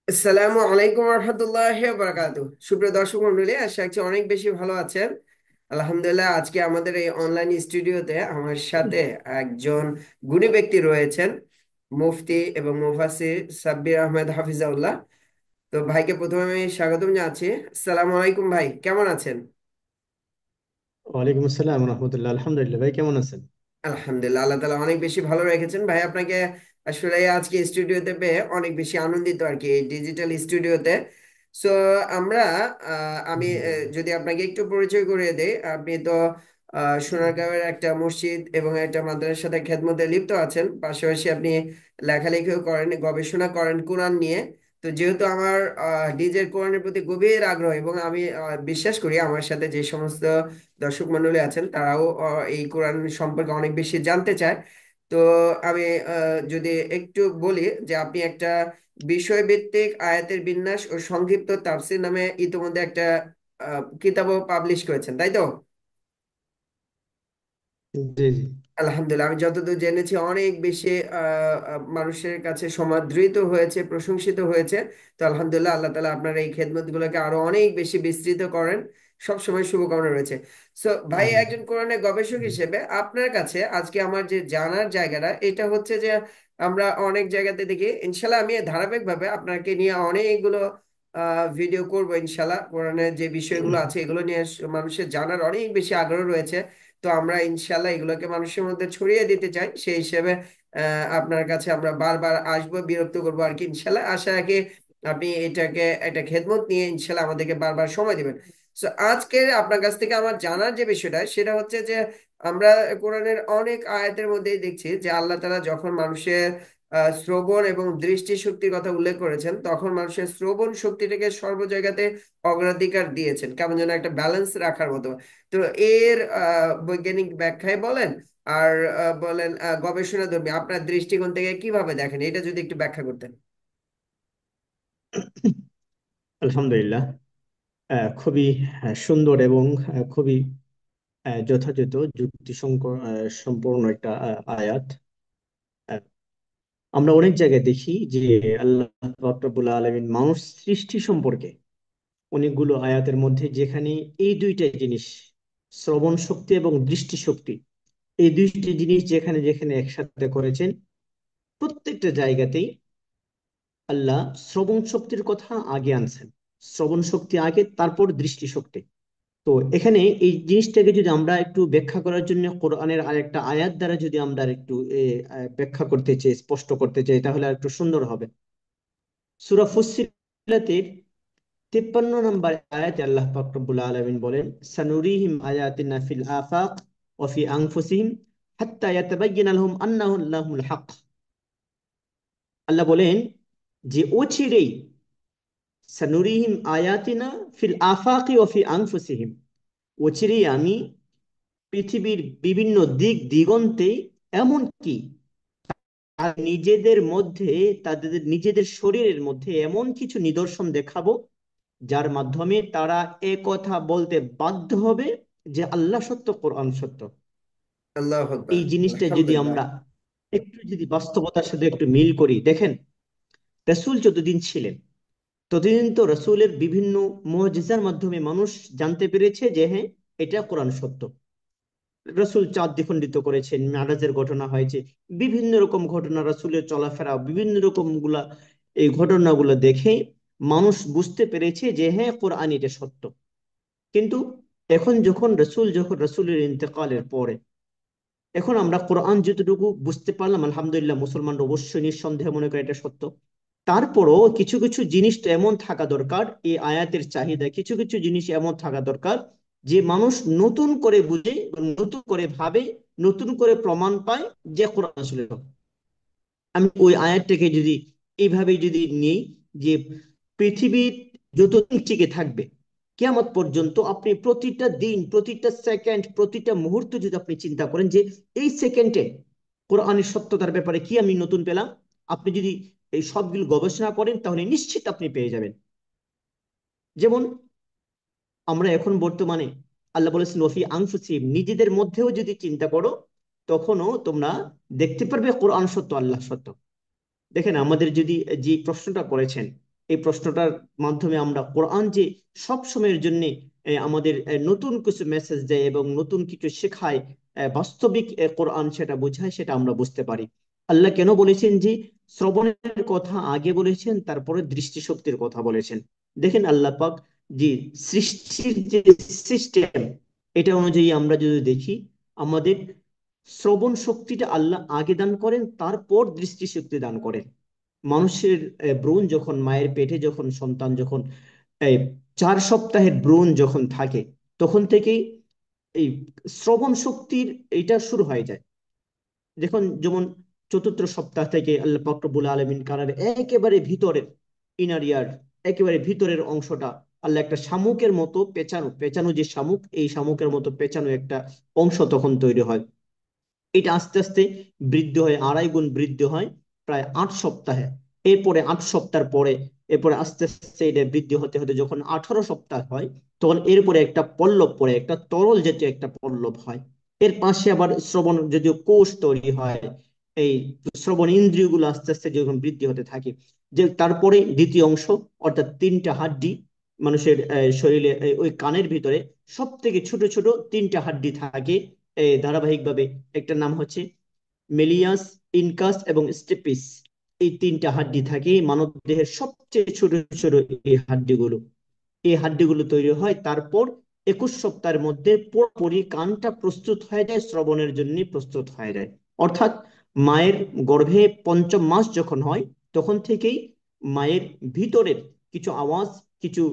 আসসালামু আলাইকুম রহমতুল্লাহ বারাকাতু। সুপ্রিয় দর্শক মন্ডলী, আশা করছি অনেক বেশি ভালো আছেন। আলহামদুলিল্লাহ, আজকে আমাদের এই অনলাইন স্টুডিওতে আমার সাথে একজন গুণী ব্যক্তি রয়েছেন, মুফতি এবং মুফাসসির সাব্বির আহমেদ হাফিজাউল্লাহ। তো ভাইকে প্রথমে আমি স্বাগতম জানাচ্ছি। আসসালামু আলাইকুম ভাই, কেমন আছেন? ওয়ালাইকুম আসসালাম রহমতুল্লাহ। আলহামদুলিল্লাহ, ভাই কেমন আছেন? আলহামদুলিল্লাহ, আল্লাহ তালা অনেক বেশি ভালো রেখেছেন ভাই আপনাকে। আসলে আজকে স্টুডিওতে পেয়ে অনেক বেশি আনন্দিত আর কি, এই ডিজিটাল স্টুডিওতে। সো আমরা আমি যদি আপনাকে একটু পরিচয় করিয়ে দেই, আপনি তো সোনারগাঁওয়ের একটা মসজিদ এবং একটা মাদ্রাসার সাথে খেদমতে লিপ্ত আছেন। পাশাপাশি আপনি লেখালেখিও করেন, গবেষণা করেন কোরআন নিয়ে। তো যেহেতু আমার নিজের কোরআনের প্রতি গভীর আগ্রহ, এবং আমি বিশ্বাস করি আমার সাথে যে সমস্ত দর্শক মণ্ডলী আছেন তারাও এই কোরআন সম্পর্কে অনেক বেশি জানতে চায়। তো আমি যদি একটু বলি যে আপনি একটা বিষয়ভিত্তিক আয়াতের বিন্যাস ও সংক্ষিপ্ত তাফসীর নামে ইতিমধ্যে একটা কিতাবও পাবলিশ করেছেন, তাই তো? জি জি। আলহামদুলিল্লাহ, আমি যতদূর জেনেছি অনেক বেশি মানুষের কাছে সমাদৃত হয়েছে, প্রশংসিত হয়েছে। তো আলহামদুলিল্লাহ, আল্লাহ তালা আপনার এই খেদমত গুলোকে আরো অনেক বেশি বিস্তৃত করেন। সব সময় শুভকামনা রয়েছে। সো ভাই, আমিন। একজন কোরআনের গবেষক হিসেবে আপনার কাছে আজকে আমার যে জানার জায়গাটা এটা হচ্ছে যে আমরা অনেক জায়গাতে দেখি, ইনশাল্লাহ আমি ধারাবাহিকভাবে আপনাকে নিয়ে অনেকগুলো ভিডিও করব ইনশাল্লাহ। কোরআনের যে বিষয়গুলো আছে এগুলো নিয়ে মানুষের জানার অনেক বেশি আগ্রহ রয়েছে। তো আমরা ইনশাল্লাহ এগুলোকে মানুষের মধ্যে ছড়িয়ে দিতে চাই, সেই হিসেবে আপনার কাছে আমরা বারবার আসবো, বিরক্ত করবো আর কি। ইনশাল্লাহ আশা রাখি আপনি এটাকে একটা খেদমত নিয়ে ইনশাল্লাহ আমাদেরকে বারবার সময় দিবেন। তো আজকে আপনার কাছ থেকে আমার জানার যে বিষয়টা সেটা হচ্ছে যে আমরা কোরআনের অনেক আয়াতের মধ্যেই দেখছি যে আল্লাহ তাআলা যখন মানুষের শ্রবণ এবং দৃষ্টি শক্তির কথা উল্লেখ করেছেন, তখন মানুষের শ্রবণ শক্তিটাকে সর্ব জায়গাতে অগ্রাধিকার দিয়েছেন, কেমন যেন একটা ব্যালেন্স রাখার মতো। তো এর বৈজ্ঞানিক ব্যাখ্যায় বলেন আর বলেন গবেষণা ধর্মী আপনার দৃষ্টিকোণ থেকে কিভাবে দেখেন, এটা যদি একটু ব্যাখ্যা করতেন। আলহামদুলিল্লাহ। খুবই সুন্দর এবং খুবই যথাযথ সম্পূর্ণ একটা আয়াত। আহ, আমরা অনেক জায়গায় দেখি যে আল্লাহ পাক রব্বুল আলামিন মানুষ সৃষ্টি সম্পর্কে অনেকগুলো আয়াতের মধ্যে, যেখানে এই দুইটা জিনিস, শ্রবণ শক্তি এবং দৃষ্টি শক্তি, এই দুইটি জিনিস যেখানে যেখানে একসাথে করেছেন, প্রত্যেকটা জায়গাতেই আল্লাহ শ্রবণ শক্তির কথা আগে আনছেন। শ্রবণ শক্তি আগে, তারপর দৃষ্টি শক্তি। তো এখানে এই জিনিসটাকে যদি আমরা একটু ব্যাখ্যা করার জন্য কোরআনের আরেকটা আয়াত দ্বারা যদি আমরা আর একটু ব্যাখ্যা করতে চাই, স্পষ্ট করতে চাই, তাহলে আর একটু সুন্দর হবে। সূরা ফুssiলাতের 53 নম্বর আয়াতে আল্লাহ পাক রব্বুল আলামিন বলেন, সানুরিহিম আয়াতিনা ফিল আফাক ওয়া ফি আনফুসিহিম হাত্তা ইয়াতাবায়্যানা লাহুম আন্নাহু আল্লাহুল হক। আল্লাহ বলেন যে অচিরেই, সানুরিহিম আয়াতিনা ফিল আফাকি ওয়া ফি আনফুসিহিম, অচিরেই আমি পৃথিবীর বিভিন্ন দিক দিগন্তে, এমনকি আর নিজেদের মধ্যে, তাদের নিজেদের শরীরের মধ্যে এমন কিছু নিদর্শন দেখাবো যার মাধ্যমে তারা এ কথা বলতে বাধ্য হবে যে আল্লাহ সত্য, কোরআন সত্য। আল্লাহু আকবার। এই জিনিসটা যদি আলহামদুলিল্লাহ। আমরা একটু যদি বাস্তবতার সাথে একটু মিল করি, দেখেন, রাসূল যতদিন ছিলেন ততদিন তো রাসূলের বিভিন্ন মুআজিজার মাধ্যমে মানুষ জানতে পেরেছে যে হ্যাঁ, এটা কোরআন সত্য। রাসূল চাঁদ দ্বিখণ্ডিত করেছেন, মেরাজের ঘটনা হয়েছে, বিভিন্ন রকম ঘটনা, রাসূলের চলাফেরা, বিভিন্ন রকম গুলা, এই ঘটনাগুলো দেখে মানুষ বুঝতে পেরেছে যে হ্যাঁ, কোরআন এটা সত্য। কিন্তু এখন যখন রাসূলের ইন্তেকালের পরে, এখন আমরা কোরআন যতটুকু বুঝতে পারলাম, আলহামদুলিল্লাহ, মুসলমানরা অবশ্যই নিঃসন্দেহে মনে করে এটা সত্য। তারপরও কিছু কিছু জিনিস তো এমন থাকা দরকার, এই আয়াতের চাহিদা, কিছু কিছু জিনিস এমন থাকা দরকার যে মানুষ নতুন করে বুঝে, নতুন করে ভাবে, নতুন করে প্রমাণ পায় যে কোরআন আসলে সত্য। আমি ওই আয়াতটাকে যদি এইভাবে যদি নিই, যে পৃথিবীর যতদিন টিকে থাকবে কিয়ামত পর্যন্ত, আপনি প্রতিটা দিন, প্রতিটা সেকেন্ড, প্রতিটা মুহূর্ত যদি আপনি চিন্তা করেন যে এই সেকেন্ডে কোরআনের সত্যতার ব্যাপারে কি আমি নতুন পেলাম, আপনি যদি এই সবগুলো গবেষণা করেন তাহলে নিশ্চিত আপনি পেয়ে যাবেন। যেমন আমরা এখন বর্তমানে, আল্লাহ বলেছেন ওফি আনফুসিহিম, নিজেদের মধ্যেও যদি চিন্তা করো তখনও তোমরা দেখতে পারবে কোরআন সত্য, আল্লাহ সত্য। দেখেন, আমাদের যদি যে প্রশ্নটা করেছেন, এই প্রশ্নটার মাধ্যমে আমরা কোরআন যে সব সময়ের জন্য আমাদের নতুন কিছু মেসেজ দেয় এবং নতুন কিছু শেখায়, বাস্তবিক কোরআন সেটা বোঝায়, সেটা আমরা বুঝতে পারি। আল্লাহ কেন বলেছেন যে শ্রবণের কথা আগে বলেছেন, তারপরে দৃষ্টিশক্তির কথা বলেছেন? দেখেন আল্লাহ পাক যে সৃষ্টির যে সিস্টেম, এটা অনুযায়ী আমরা যদি দেখি, আমাদের শ্রবণ শক্তিটা আল্লাহ আগে দান করেন, তারপর দৃষ্টিশক্তি দান করেন। মানুষের ভ্রূণ যখন মায়ের পেটে, যখন সন্তান যখন এই 4 সপ্তাহের ভ্রূণ যখন থাকে, তখন থেকেই এই শ্রবণ শক্তির এটা শুরু হয়ে যায়। দেখুন, যেমন চতুর্থ সপ্তাহ থেকে আল্লাহ পাক রব্বুল আলামিন কানের একেবারে ভিতরের ইনার ইয়ার, একেবারে ভিতরের অংশটা আল্লাহ একটা শামুকের মতো পেঁচানো, পেঁচানো যে শামুক, এই শামুকের মতো পেঁচানো একটা অংশ তখন তৈরি হয়। এটা আস্তে আস্তে বৃদ্ধি হয়, 2.5 গুণ বৃদ্ধি হয় প্রায় 8 সপ্তাহে। এরপরে 8 সপ্তাহ পরে, এরপরে আস্তে আস্তে এটা বৃদ্ধি হতে হতে যখন 18 সপ্তাহ হয়, তখন এরপরে একটা পল্লব পরে, একটা তরল জাতীয় একটা পল্লব হয়। এর পাশে আবার শ্রবণ যদিও কোষ তৈরি হয়। এই শ্রবণ ইন্দ্রিয়গুলো আস্তে আস্তে যখন বৃদ্ধি হতে থাকে, যে তারপরে দ্বিতীয় অংশ, অর্থাৎ 3টা হাড্ডি মানুষের শরীরে, ওই কানের ভিতরে সব থেকে ছোট ছোট 3টা হাড্ডি থাকে ধারাবাহিকভাবে। একটা নাম হচ্ছে মেলিয়াস, ইনকাস এবং স্টেপিস। এই 3টা হাড্ডি থাকে মানব দেহের সবচেয়ে ছোট ছোট এই হাড্ডিগুলো। এই হাড্ডিগুলো তৈরি হয়, তারপর 21 সপ্তাহের মধ্যে পুরোপুরি কানটা প্রস্তুত হয়ে যায়, শ্রবণের জন্য প্রস্তুত হয়ে যায়। অর্থাৎ মায়ের গর্ভে 5ম মাস যখন হয়, তখন থেকেই মায়ের ভিতরের কিছু আওয়াজ, কিছু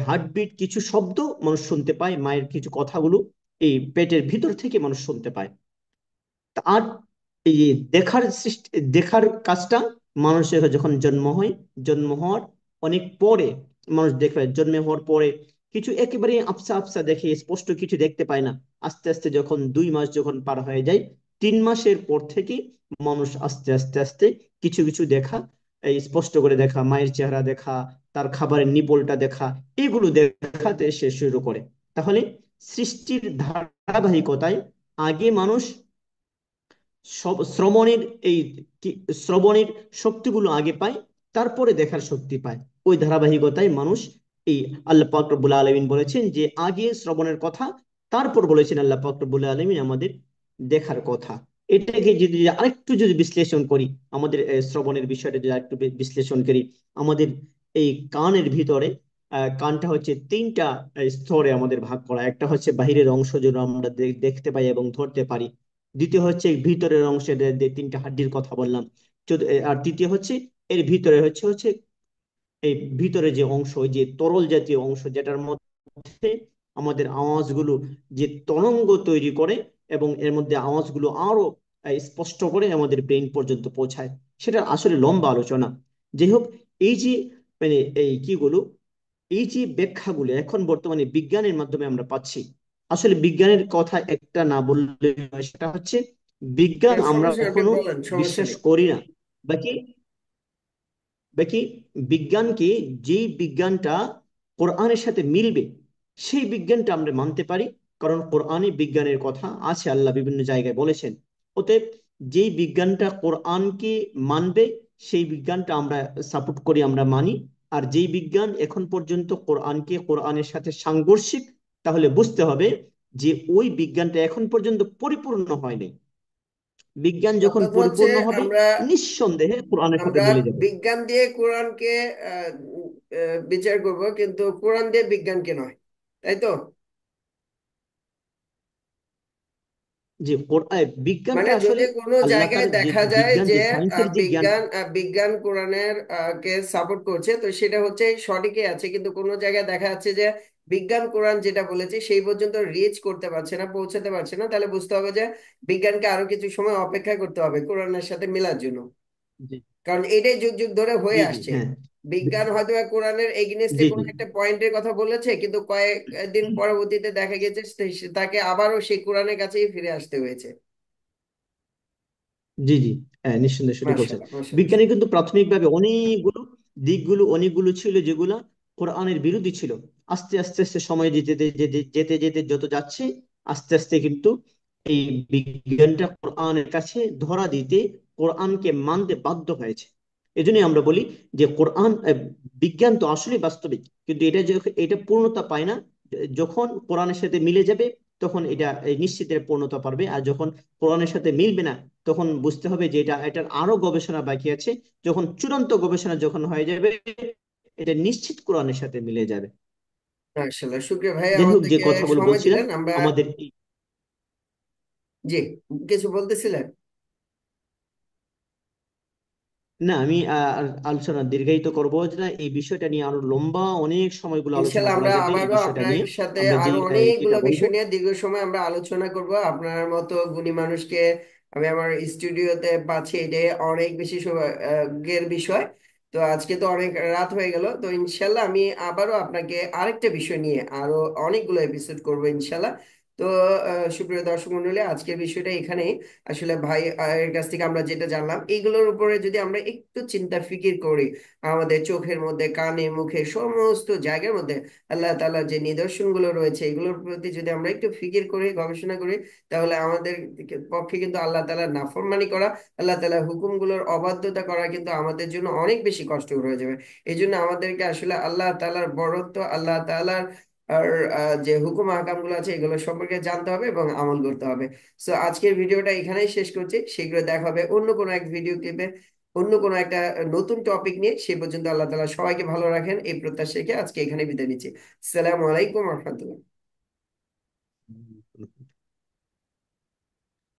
হার্টবিট, কিছু শব্দ মানুষ শুনতে পায়। মায়ের কিছু কথাগুলো এই পেটের ভিতর থেকে মানুষ শুনতে পায়। আর এই যে দেখার সৃষ্টি, দেখার কাজটা মানুষের যখন জন্ম হয়, জন্ম হওয়ার অনেক পরে মানুষ দেখে। জন্ম হওয়ার পরে কিছু একেবারে আবসা আবসা দেখে, স্পষ্ট কিছু দেখতে পায় না। আস্তে আস্তে যখন 2 মাস যখন পার হয়ে যায়, 3 মাসের পর থেকে মানুষ আস্তে আস্তে আস্তে কিছু কিছু দেখা, এই স্পষ্ট করে দেখা, মায়ের চেহারা দেখা, তার খাবারের নিপলটা দেখা, এগুলো দেখাতে সে শুরু করে। তাহলে সৃষ্টির ধারাবাহিকতায় আগে মানুষ শ্রবণের এই শ্রবণের শক্তিগুলো আগে পায়, তারপরে দেখার শক্তি পায়। ওই ধারাবাহিকতায় মানুষ এই আল্লাহ পাক রব্বুল আলামিন বলেছেন যে আগে শ্রবণের কথা, তারপর বলেছেন আল্লাহ পাক রব্বুল আলামিন আমাদের দেখার কথা। এটাকে যদি আরেকটু যদি বিশ্লেষণ করি, আমাদের শ্রবণের বিষয়টা যদি আরেকটু বিশ্লেষণ করি, আমাদের এই কানের ভিতরে কানটা হচ্ছে 3টা স্তরে আমাদের ভাগ করা। একটা হচ্ছে বাহিরের অংশ, যেটা আমরা দেখতে পাই এবং ধরতে পারি। দ্বিতীয় হচ্ছে ভিতরের অংশের 3টা হাড্ডির কথা বললাম। আর তৃতীয় হচ্ছে এর ভিতরে হচ্ছে হচ্ছে এই ভিতরে যে অংশ, ওই যে তরল জাতীয় অংশ, যেটার মধ্যে আমাদের আওয়াজগুলো যে তরঙ্গ তৈরি করে এবং এর মধ্যে আওয়াজগুলো আরো স্পষ্ট করে আমাদের ব্রেন পর্যন্ত পৌঁছায়। সেটা আসলে লম্বা আলোচনা। যাই হোক, এই যে মানে এই কিগুলো, এই যে ব্যাখ্যাগুলো এখন বর্তমানে বিজ্ঞানের মাধ্যমে আমরা পাচ্ছি, আসলে বিজ্ঞানের কথা একটা না বললে নয়, সেটা হচ্ছে বিজ্ঞান হ্যাঁ, আমরা সমস্যা নেই, আপনি কখনো বলেন, সমস্যা বিশ্বাস নেই। করি না। বাকি বাকি বিজ্ঞানকে, যেই বিজ্ঞানটা কোরআনের সাথে মিলবে, সেই বিজ্ঞানটা আমরা মানতে পারি। কারণ কোরআনে বিজ্ঞানের কথা আছে, আল্লাহ বিভিন্ন জায়গায় বলেছেন। অতএব যেই বিজ্ঞানটা কোরআনকে মানবে, সেই বিজ্ঞানটা আমরা সাপোর্ট করি, আমরা মানি। আর যেই বিজ্ঞান এখন পর্যন্ত কোরআনকে, কোরআনের সাথে সাংঘর্ষিক, তাহলে বুঝতে হবে যে ওই বিজ্ঞানটা এখন পর্যন্ত পরিপূর্ণ হয়নি। বিজ্ঞান যখন অর্থাৎ হচ্ছে পরিপূর্ণ হবে, আমরা নিঃসন্দেহে কোরআনের সাথে আমরা মিলে যাবে। বিজ্ঞান দিয়ে কোরআনকে বিচার করব, কিন্তু কোরআন দিয়ে বিজ্ঞানকে নয়, তাই তো? যে বিজ্ঞানটা মানে আসলে যদি কোনো আল্লাহ জায়গায় তার যে দেখা যায় বিজ্ঞান, যে যে সায়েন্সের যে জ্ঞান। বিজ্ঞান কোরআনের কে সাপোর্ট করছে, তো সেটা হচ্ছে সঠিকই আছে, কিন্তু কোনো জায়গায় দেখা যাচ্ছে যে বিজ্ঞান কোরআন যেটা বলেছে সেই পর্যন্ত রিচ করতে পারছে না, পৌঁছাতে পারছে না, তাহলে বুঝতে হবে যে বিজ্ঞানকে আরো কিছু সময় অপেক্ষা করতে হবে কোরআনের সাথে মেলার জন্য। জি কারণ এটাই যুগ যুগ ধরে হয়ে জি জি, আসছে। হ্যাঁ। বিজ্ঞান হয়তো বা কোরআনের এগেইনস্টে জি জি কোনো একটা পয়েন্টের কথা বলেছে, কিন্তু কয়েকদিন পরবর্তীতে দেখা গেছে তাকে আবারও সেই কোরআনের কাছেই ফিরে আসতে হয়েছে। জি জি, হ্যাঁ, নিঃসন্দেহে সঠিক বলছেন। মাশাআল্লাহ, মাশাআল্লাহ। বিজ্ঞানের কিন্তু প্রাথমিকভাবে অনেকগুলো দিকগুলো, অনেকগুলো ছিল যেগুলা কোরআনের বিরোধী ছিল। আস্তে আস্তে আস্তে সময় যেতে যেতে যেতে যেতে যত যাচ্ছে, আস্তে আস্তে কিন্তু এই বিজ্ঞানটা কোরআনের কাছে ধরা দিতে, কোরআনকে মানতে বাধ্য হয়েছে। এজন্যই আমরা বলি যে কোরআন বিজ্ঞান তো আসলে বাস্তবিক, কিন্তু এটা এটা পূর্ণতা পায় না। যখন কোরআনের সাথে মিলে যাবে তখন এটা নিশ্চিত এর পূর্ণতা পাবে। আর যখন কোরআনের সাথে মিলবে না তখন বুঝতে হবে যে এটার আরো গবেষণা বাকি আছে। যখন চূড়ান্ত গবেষণা যখন হয়ে যাবে, এটা নিশ্চিত কোরআনের সাথে মিলে যাবে। আসলে শুক্রিয়া ভাই যাই হোক, যে আমাদেরকে কথাগুলো সময় বলছিলাম, দিলেন আমরা। আমাদের জি, কিছু বলতেছিলেন? না, আমি আলোচনা দীর্ঘায়িত করবো না। এই বিষয়টা নিয়ে আরো লম্বা অনেক সময়গুলো আলোচনা ইনশাল্লাহ করা আমরা যাবে এই আবারও বিষয়টা আপনার নিয়ে। সাথে আমরা যে আরো যেটা অনেকগুলো বলবো। বিষয় নিয়ে দীর্ঘ সময় আমরা আলোচনা করব। আপনার মতো গুণী মানুষকে আমি আমার স্টুডিওতে পাচ্ছি, এটা অনেক বেশি সৌভাগ্যের বিষয়। তো আজকে তো অনেক রাত হয়ে গেল, তো ইনশাল্লাহ আমি আবারও আপনাকে আরেকটা বিষয় নিয়ে আরো অনেকগুলো এপিসোড করবো ইনশাল্লাহ। তো সুপ্রিয় দর্শক মন্ডলী, আজকের বিষয়টা এখানেই। আসলে ভাই এর কাছ থেকে আমরা যেটা জানলাম, এইগুলোর উপরে যদি আমরা একটু চিন্তা ফিকির করি, আমাদের চোখের মধ্যে, কানে, মুখে, সমস্ত জায়গার মধ্যে আল্লাহ তাআলার যে নিদর্শনগুলো রয়েছে, এগুলোর প্রতি যদি আমরা একটু ফিকির করি, গবেষণা করি, তাহলে আমাদের পক্ষে কিন্তু আল্লাহ তাআলার নাফরমানি করা, আল্লাহ তাআলার হুকুমগুলোর অবাধ্যতা করা কিন্তু আমাদের জন্য অনেক বেশি কষ্টকর হয়ে যাবে। এই জন্য আমাদেরকে আসলে আল্লাহ তাআলার বড়ত্ব, আল্লাহ তাআলার আর যে হুকুম আহকামগুলো আছে এগুলো সম্পর্কে জানতে হবে এবং আমল করতে হবে। সো আজকের ভিডিওটা এখানেই শেষ করছি। শীঘ্রই দেখা হবে অন্য কোনো এক ভিডিও ক্লিপে, অন্য কোনো একটা নতুন টপিক নিয়ে। সে পর্যন্ত আল্লাহ তাআলা সবাইকে ভালো রাখেন এই প্রত্যাশা রেখে আজকে এখানে বিদায় নিচ্ছি। আসসালামু আলাইকুম রহমতুল্লাহ।